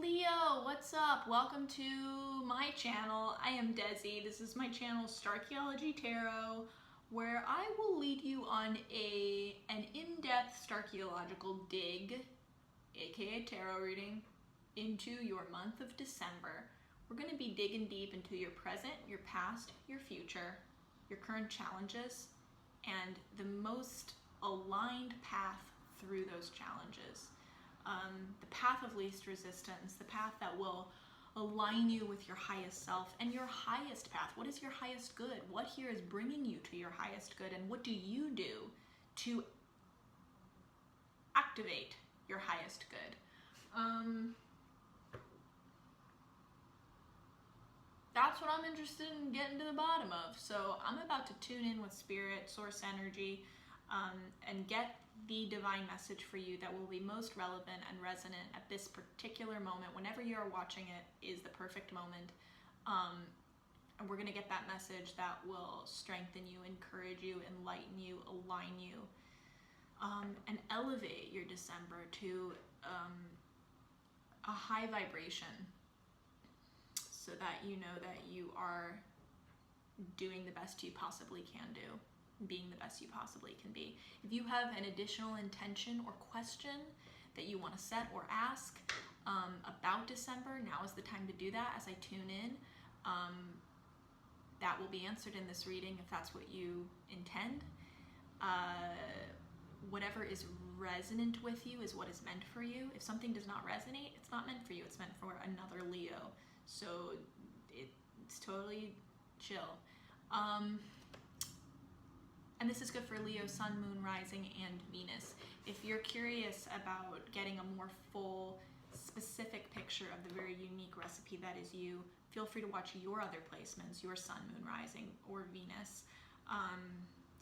Leo, what's up? Welcome to my channel. I am Desi. This is my channel, Starchaeology Tarot, where I will lead you on an in-depth starchaeological dig, aka tarot reading, into your month of December. We're going to be digging deep into your present, your past, your future, your current challenges, and the most aligned path through those challenges. The path of least resistance, the path that will align you with your highest self and your highest path. What is your highest good? What here is bringing you to your highest good, and what do you do to activate your highest good? That's what I'm interested in getting to the bottom of. So I'm about to tune in with spirit, source energy, and get the divine message for you that will be most relevant and resonant at this particular moment. Whenever you're watching it is the perfect moment. And we're going to get that message that will strengthen you, encourage you, enlighten you, align you, and elevate your December to a high vibration, so that you know that you are doing the best you possibly can do, being the best you possibly can be. If you have an additional intention or question that you want to set or ask about December, now is the time to do that as I tune in. That will be answered in this reading if that's what you intend. Whatever is resonant with you is what is meant for you. If something does not resonate, it's not meant for you. It's meant for another Leo. So it's totally chill. And this is good for Leo, Sun, Moon, Rising, and Venus. If you're curious about getting a more full, specific picture of the very unique recipe that is you, feel free to watch your other placements, your Sun, Moon, Rising, or Venus,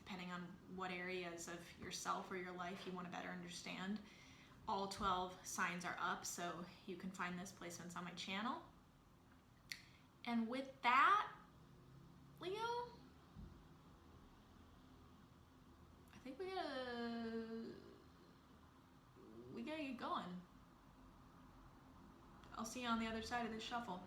depending on what areas of yourself or your life you want to better understand. All 12 signs are up, so you can find those placements on my channel. And with that, Leo, I think we gotta get going. I'll see you on the other side of this shuffle.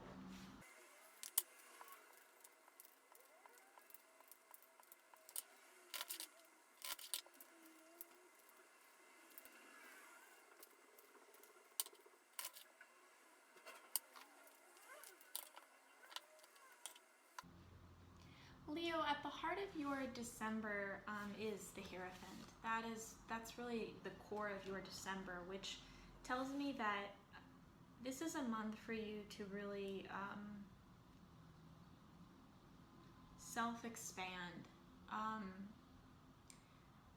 Leo, at the heart of your December is the Hierophant. That's really the core of your December, which tells me that this is a month for you to really self-expand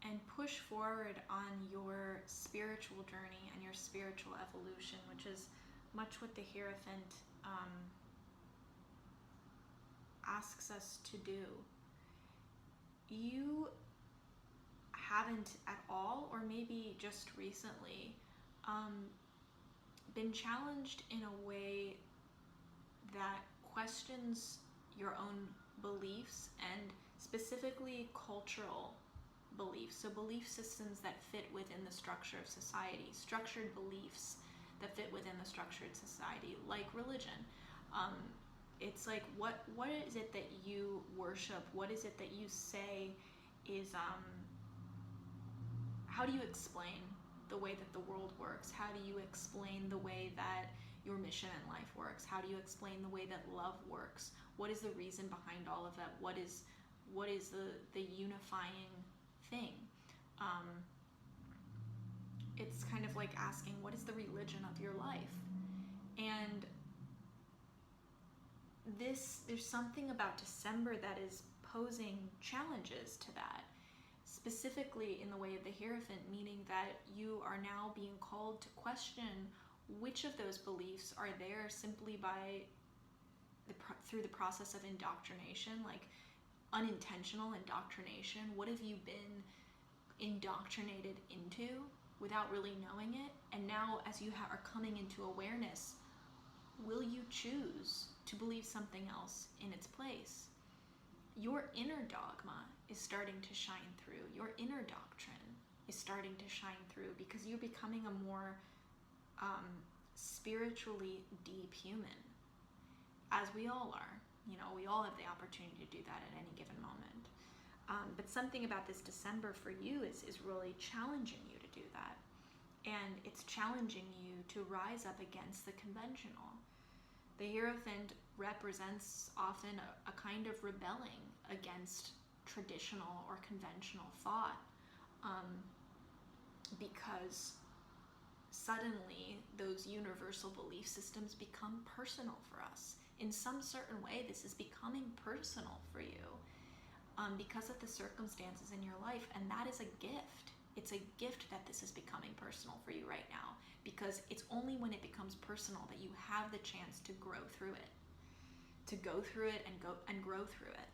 and push forward on your spiritual journey and your spiritual evolution, which is much what the Hierophant asks us to do. You haven't at all, or maybe just recently, been challenged in a way that questions your own beliefs, and specifically cultural beliefs. So belief systems that fit within the structure of society, structured beliefs that fit within the structured society, like religion. It's like, what is it that you worship? What is it that you say is, how do you explain the way that the world works? How do you explain the way that your mission in life works? How do you explain the way that love works? What is the reason behind all of that? What is the unifying thing? It's kind of like asking, what is the religion of your life? And there's something about December that is posing challenges to that, specifically in the way of the Hierophant, meaning that you are now being called to question which of those beliefs are there simply by through the process of indoctrination, like unintentional indoctrination. What have you been indoctrinated into without really knowing it? And now, as you are coming into awareness, will you choose to believe something else in its place? Your inner dogma is starting to shine through. Your inner doctrine is starting to shine through, because you're becoming a more spiritually deep human, as we all are. You know, we all have the opportunity to do that at any given moment. But something about this December for you is really challenging you to do that. And it's challenging you to rise up against the conventional. The Hierophant represents often a kind of rebelling against traditional or conventional thought, because suddenly those universal belief systems become personal for us. In some certain way, this is becoming personal for you, because of the circumstances in your life, and that is a gift. It's a gift that this is becoming personal for you right now, because it's only when it becomes personal that you have the chance to grow through it, to go through it and grow through it.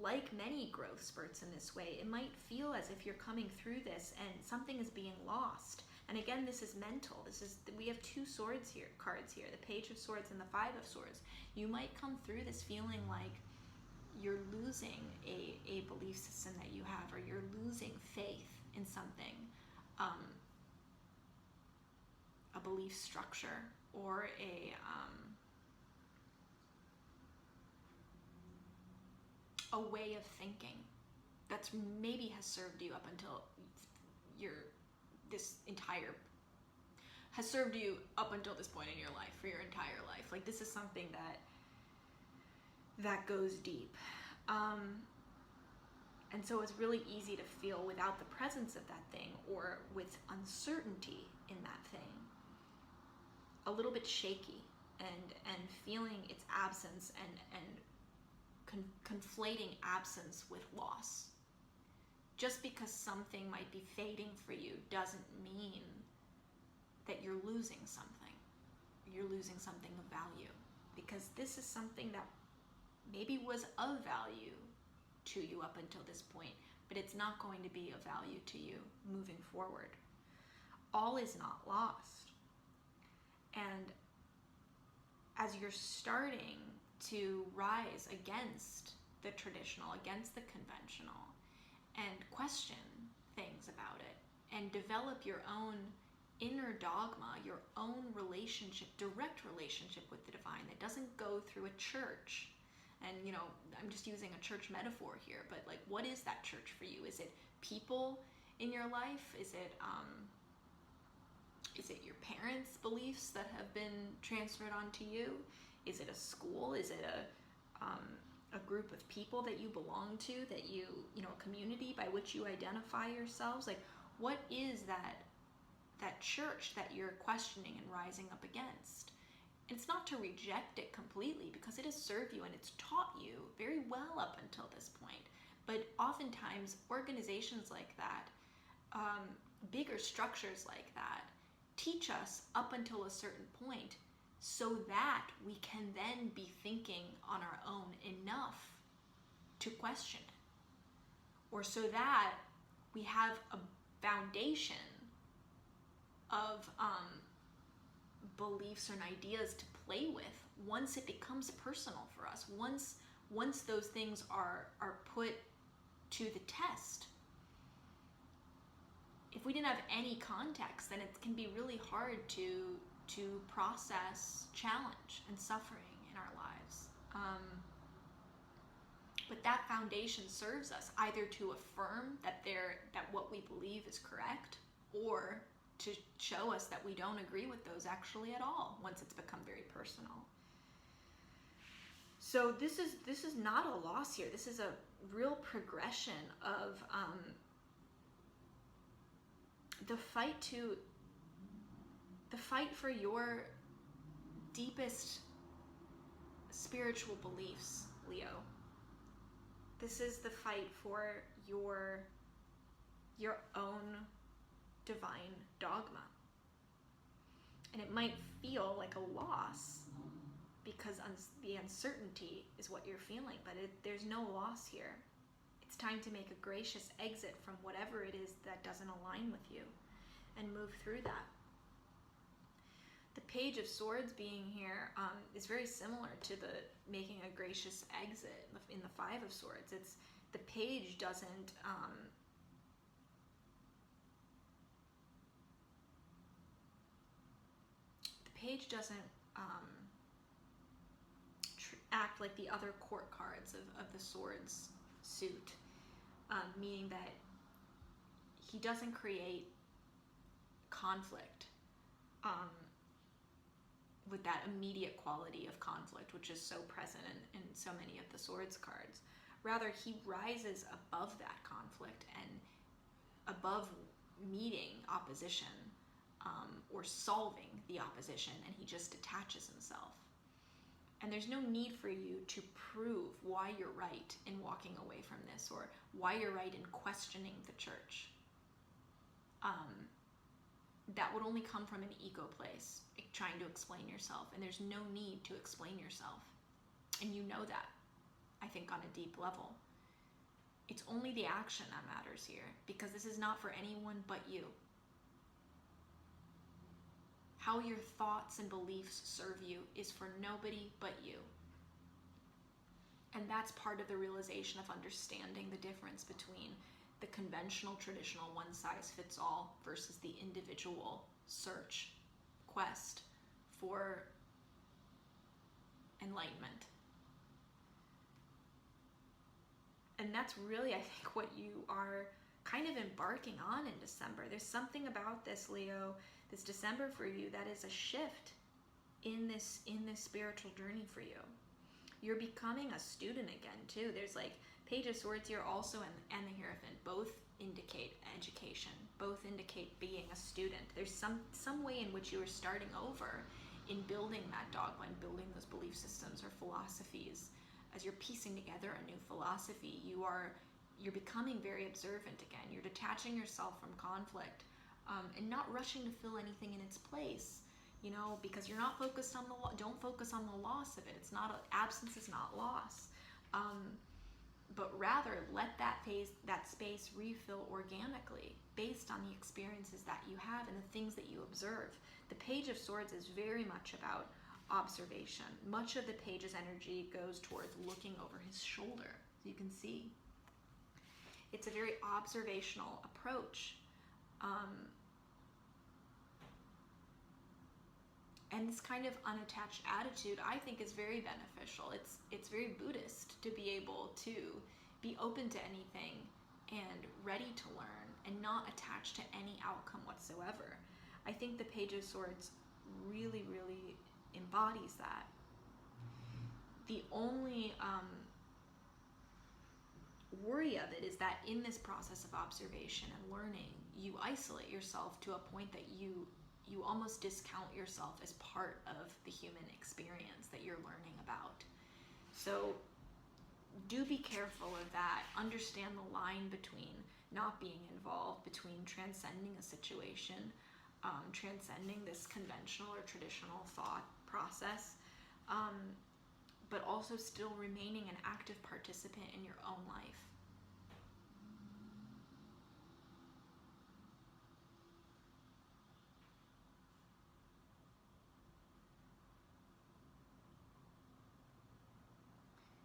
Like many growth spurts in this way, it might feel as if you're coming through this and something is being lost. And again, this is mental. We have two cards here, the Page of Swords and the Five of Swords. You might come through this feeling like you're losing a belief system that you have, or you're losing faith in something, a belief structure, or a way of thinking that's maybe has served you up until has served you up until this point in your life, for your entire life. Like, this is something that goes deep. And so it's really easy to feel, without the presence of that thing, or with uncertainty in that thing, a little bit shaky, and feeling its absence, and conflating absence with loss. Just because something might be fading for you doesn't mean that you're losing something. You're losing something of value, because this is something that maybe was of value to you up until this point, but it's not going to be of value to you moving forward. All is not lost. And as you're starting to rise against the traditional, against the conventional, and question things about it, and develop your own inner dogma, your own direct relationship with the divine that doesn't go through a church. And, you know, I'm just using a church metaphor here, but like, what is that church for you? Is it people in your life? Is it your parents' beliefs that have been transferred onto you? Is it a school? Is it a group of people that you belong to, that you know, a community by which you identify yourselves? Like, what is that church that you're questioning and rising up against? It's not to reject it completely, because it has served you and it's taught you very well up until this point. But oftentimes, organizations like that, bigger structures like that, teach us up until a certain point, so that we can then be thinking on our own enough to question it, or so that we have a foundation of beliefs and ideas to play with once it becomes personal for us, once those things are put to the test. If we didn't have any context, then it can be really hard to process challenge and suffering in our lives. But that foundation serves us either to affirm that what we believe is correct, or to show us that we don't agree with those actually at all, once it's become very personal. So this is not a loss here. This is a real progression of the fight for your deepest spiritual beliefs, Leo. This is the fight for your own divine dogma. And it might feel like a loss, because the uncertainty is what you're feeling, but there's no loss here. It's time to make a gracious exit from whatever it is that doesn't align with you, and move through that. The Page of Swords being here is very similar to the making a gracious exit in the Five of Swords. It's the page doesn't page doesn't act like the other court cards of the swords suit, meaning that he doesn't create conflict with that immediate quality of conflict, which is so present in so many of the swords cards. Rather, he rises above that conflict and above meeting opposition or solving the opposition, and he just detaches himself. And there's no need for you to prove why you're right in walking away from this, or why you're right in questioning the church. That would only come from an ego place, trying to explain yourself, and there's no need to explain yourself. And you know that, I think, on a deep level. It's only the action that matters here, because this is not for anyone but you. How your thoughts and beliefs serve you is for nobody but you. And that's part of the realization of understanding the difference between the conventional, traditional, one-size-fits-all versus the individual search, quest for enlightenment. And that's really, I think, what you are kind of embarking on in December. There's something about this, Leo, this December for you that is a shift in this spiritual journey for you. You're becoming a student again, too. There's like Page of Swords here also, and the Hierophant. Both indicate education. Both indicate being a student. There's some way in which you are starting over in building that dogma, and building those belief systems or philosophies. As you're piecing together a new philosophy, you're becoming very observant again. You're detaching yourself from conflict, and not rushing to fill anything in its place, because you're not focused on don't focus on the loss of it. It's not, absence is not loss. But rather let that space refill organically based on the experiences that you have and the things that you observe. The Page of Swords is very much about observation. Much of the page's energy goes towards looking over his shoulder. You can see it's a very observational approach. And this kind of unattached attitude, I think, is very beneficial. It's very Buddhist to be able to be open to anything and ready to learn and not attached to any outcome whatsoever. I think the Page of Swords really, really embodies that. The only worry of it is that in this process of observation and learning, you isolate yourself to a point that you almost discount yourself as part of the human experience that you're learning about. So do be careful of that. Understand the line between not being involved, between transcending a situation, transcending this conventional or traditional thought process, but also still remaining an active participant in your own life.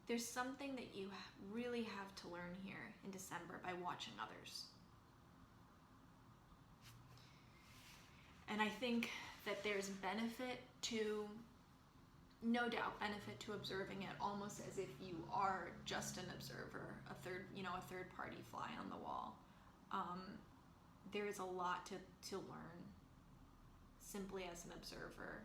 There's something that you really have to learn here in December by watching others. And I think that there's no doubt benefit to observing it almost as if you are just an observer, a third party fly on the wall. There is a lot to learn simply as an observer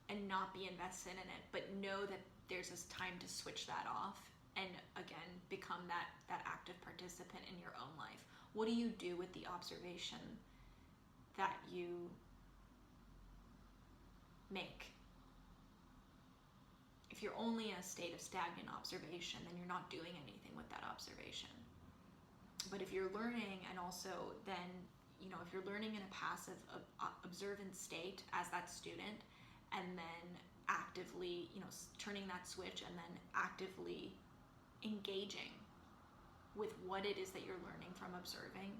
and not be invested in it, but know that there's this time to switch that off and again become that active participant in your own life. What do you do with the observation that you make? If you're only in a state of stagnant observation, then you're not doing anything with that observation. But if you're learning, and also then, if you're learning in a passive observant state as that student, and then actively, turning that switch and then actively engaging with what it is that you're learning from observing,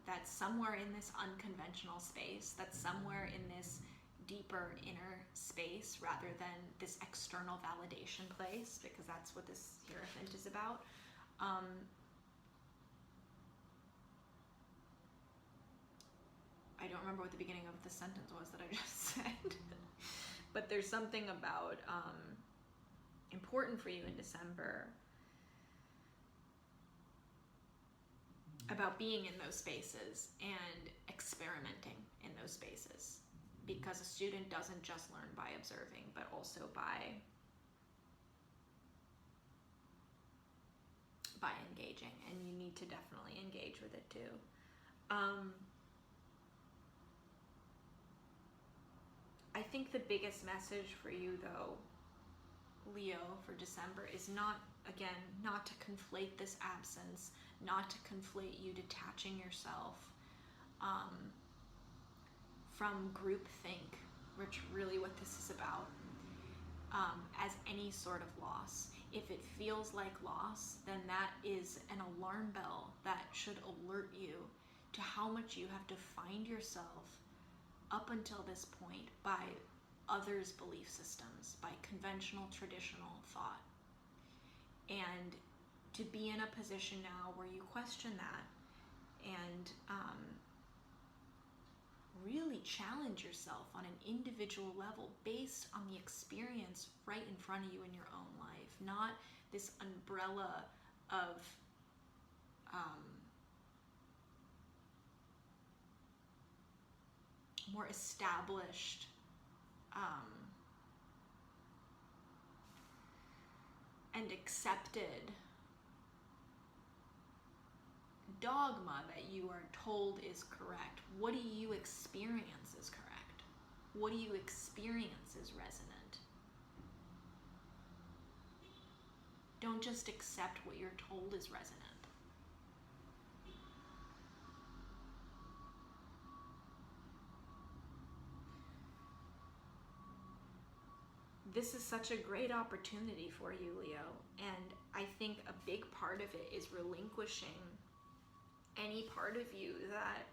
that's somewhere in this unconventional space, that's somewhere in this deeper inner space rather than this external validation place, because that's what this Hierophant is about. I I don't remember what the beginning of the sentence was that I just said. But there's something about important for you in December about being in those spaces and experimenting in those spaces, because a student doesn't just learn by observing, but also by engaging, and you need to definitely engage with it too. I think the biggest message for you though, Leo, for December is not to conflate this absence, not to conflate you detaching yourself from groupthink, which really what this is about, as any sort of loss. If it feels like loss, then that is an alarm bell that should alert you to how much you have defined yourself up until this point by others' belief systems, by conventional, traditional thought. And to be in a position now where you question that and really challenge yourself on an individual level based on the experience right in front of you in your own life, not this umbrella of more established and accepted dogma that you are told is correct. What do you experience is correct? What do you experience is resonant? Don't just accept what you're told is resonant. This is such a great opportunity for you, Leo, and I think a big part of it is relinquishing any part of you that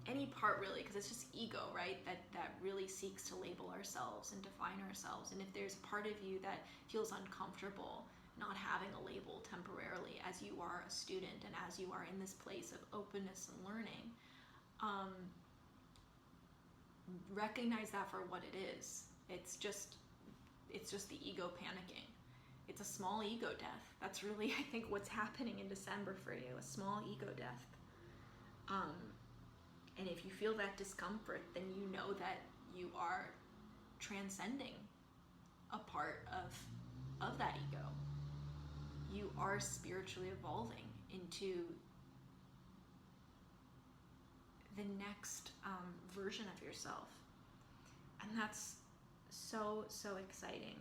any part really, because it's just ego, right, that really seeks to label ourselves and define ourselves. And if there's a part of you that feels uncomfortable not having a label temporarily as you are a student and as you are in this place of openness and learning, recognize that for what it is. It's just the ego panicking. It's a small ego death. That's really, I think, what's happening in December for you, a small ego death. And if you feel that discomfort, then you know that you are transcending a part of that ego. You are spiritually evolving into the next version of yourself. And that's so exciting.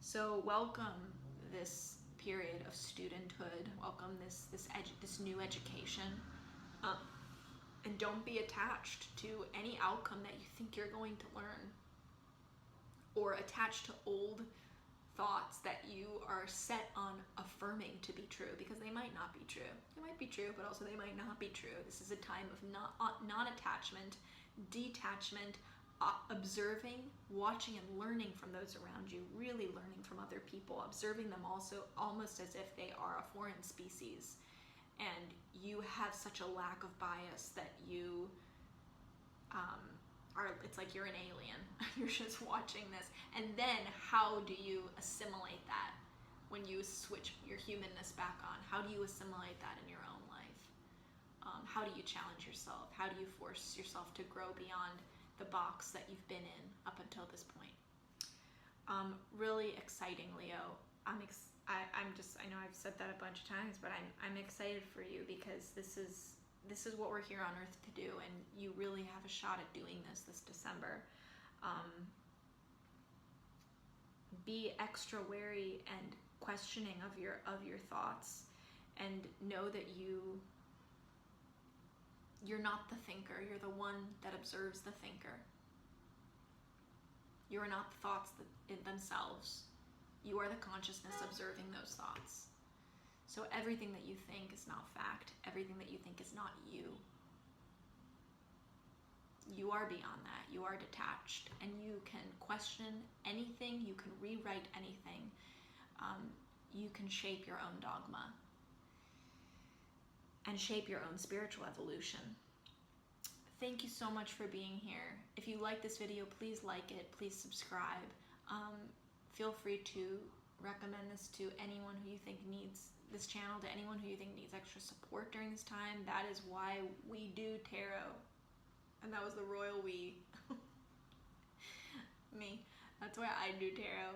So welcome this period of studenthood. Welcome this new education. And don't be attached to any outcome that you think you're going to learn, or attached to old thoughts that you are set on affirming to be true, because they might not be true. They might be true, but also they might not be true. This is a time of non-attachment, detachment, observing, watching and learning from those around you, really learning from other people, observing them also almost as if they are a foreign species. And you have such a lack of bias that you it's like you're an alien. You're just watching this. And then how do you assimilate that when you switch your humanness back on? How do you assimilate that in your own life? How do you challenge yourself? How do you force yourself to grow beyond the box that you've been in up until this point? Really exciting, Leo. I know I've said that a bunch of times, but I'm excited for you, because this is what we're here on earth to do, and you really have a shot at doing this December. Be extra wary and questioning of your thoughts, and know that you're not the thinker. You're the one that observes the thinker. You are not the thoughts in themselves. You are the consciousness observing those thoughts. So everything that you think is not fact. Everything that you think is not you. You are beyond that. You are detached, and you can question anything. You can rewrite anything. you can shape your own dogma and shape your own spiritual evolution. Thank you so much for being here. If you like this video, please like it, please subscribe. Feel free to recommend this to anyone who you think needs this channel, to anyone who you think needs extra support during this time. That is why we do tarot. And that was the royal we. Me. That's why I do tarot.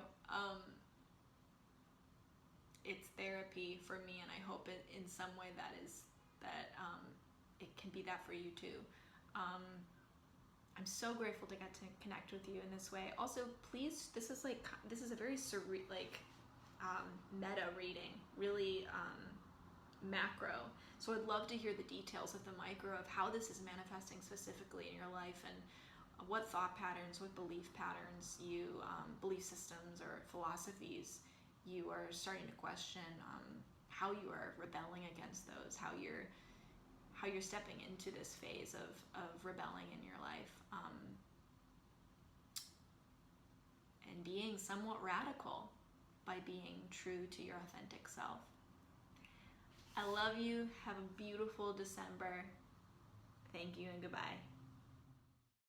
It's therapy for me, and I hope in some way that it can be that for you too. I'm so grateful to get to connect with you in this way. Also, please, this is a very surreal, meta reading, really macro. So I'd love to hear the details of the micro of how this is manifesting specifically in your life, and what thought patterns, what belief patterns belief systems or philosophies you are starting to question, how you are rebelling against those, how you're stepping into this phase of rebelling in your life, and being somewhat radical by being true to your authentic self. I love you. Have a beautiful December. Thank you and goodbye.